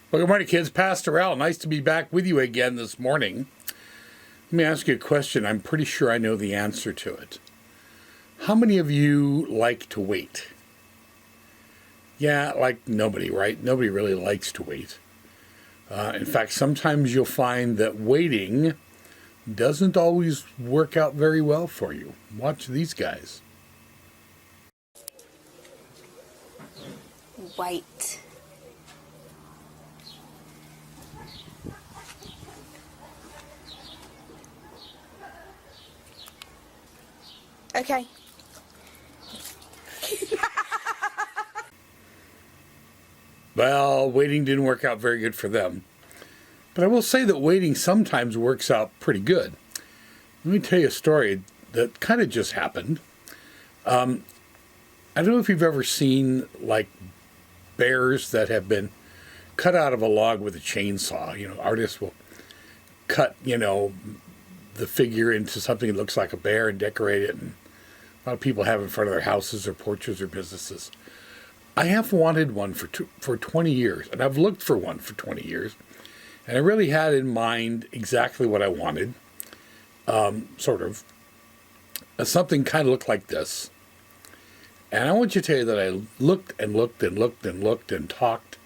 Well, good morning, kids. Pastor Al, nice to be back with you again this morning. Let me ask you a question. I'm pretty sure I know the answer to it. How many of you like to wait? Yeah, like nobody, right? Nobody really likes to wait. In fact, sometimes you'll find that waiting doesn't always work out very well for you. Watch these guys. Wait. Okay. Well, waiting didn't work out very good for them. But I will say that waiting sometimes works out pretty good. Let me tell you a story that kind of just happened. I don't know if you've ever seen, like, bears that have been cut out of a log with a chainsaw. You know, artists will cut, the figure into something that looks like a bear and decorate it. And a lot of people have it in front of their houses or porches or businesses. I have wanted one for 20 years, and I've looked for one for 20 years. And I really had in mind exactly what I wanted, sort of. Something kind of looked like this. And I want you to tell you that I looked and looked and looked and looked and talked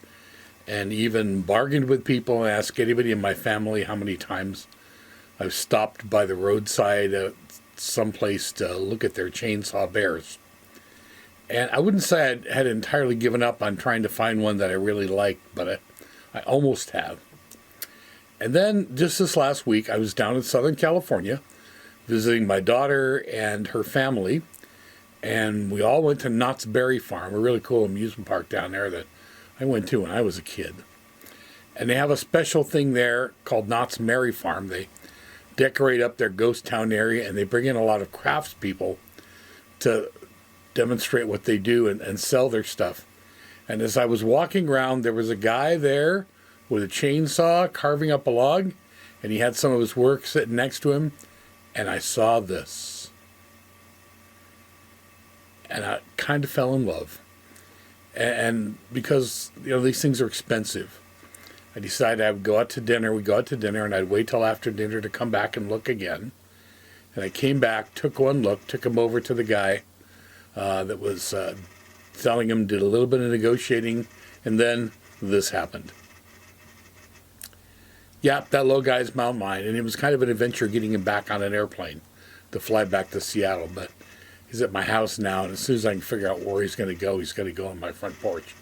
and even bargained with people and asked anybody in my family how many times I've stopped by the roadside someplace to look at their chainsaw bears. And I wouldn't say I had entirely given up on trying to find one that I really liked, but I almost have. And then just this last week, I was down in Southern California visiting my daughter and her family, and we all went to Knott's Berry Farm, a really cool amusement park down there that I went to when I was a kid. And they have a special thing there called Knott's Merry Farm. They decorate up their ghost town area, and they bring in a lot of craftspeople to demonstrate what they do and sell their stuff. And as I was walking around, there was a guy there with a chainsaw carving up a log, and he had some of his work sitting next to him, and I saw this. And I kind of fell in love. And because, these things are expensive, I decided I would go out to dinner. We'd go out to dinner, and I'd wait till after dinner to come back and look again. And I came back, took one look, took him over to the guy that was selling him, did a little bit of negotiating, and then this happened. Yeah, that little guy's mine, and it was kind of an adventure getting him back on an airplane to fly back to Seattle, but he's at my house now, and as soon as I can figure out where he's going to go on my front porch.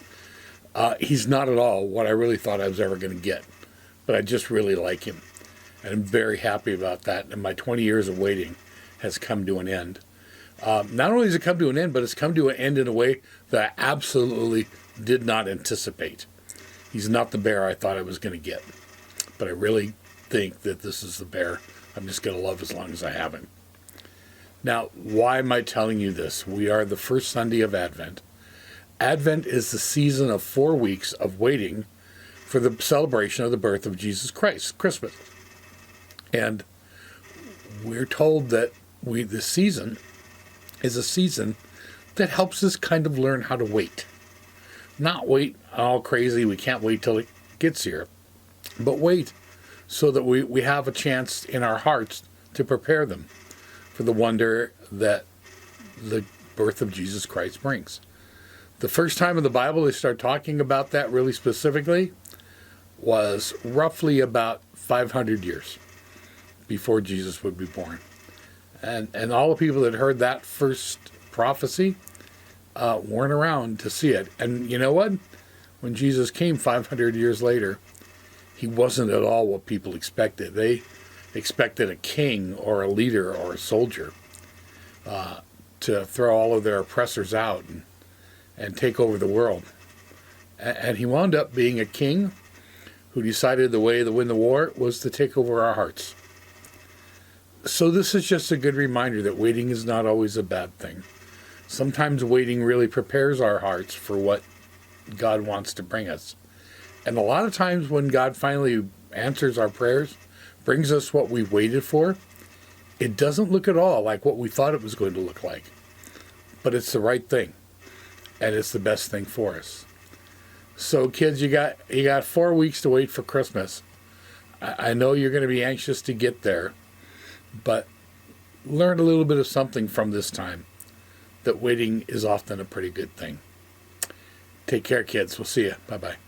He's not at all what I really thought I was ever going to get, but I just really like him, and I'm very happy about that, and my 20 years of waiting has come to an end. Not only has it come to an end, but it's come to an end in a way that I absolutely did not anticipate. He's not the bear I thought I was going to get. But I really think that this is the bear I'm just going to love as long as I have him. Now, why am I telling you this? We are the first Sunday of Advent. Advent is the season of 4 weeks of waiting for the celebration of the birth of Jesus Christ, Christmas. And we're told that this season is a season that helps us kind of learn how to wait. Not wait all crazy, we can't wait till it gets here. But wait so that we have a chance in our hearts to prepare them for the wonder that the birth of Jesus Christ brings. The first time in the Bible they start talking about that really specifically was roughly about 500 years before Jesus would be born. And all the people that heard that first prophecy weren't around to see it. And you know what? When Jesus came 500 years later, he wasn't at all what people expected. They expected a king or a leader or a soldier to throw all of their oppressors out and take over the world. And he wound up being a king who decided the way to win the war was to take over our hearts. So this is just a good reminder that waiting is not always a bad thing. Sometimes waiting really prepares our hearts for what God wants to bring us. And a lot of times when God finally answers our prayers, brings us what we waited for, it doesn't look at all like what we thought it was going to look like. But it's the right thing. And it's the best thing for us. So, kids, you got 4 weeks to wait for Christmas. I know you're going to be anxious to get there, but learn a little bit of something from this time. That waiting is often a pretty good thing. Take care, kids. We'll see you. Bye-bye.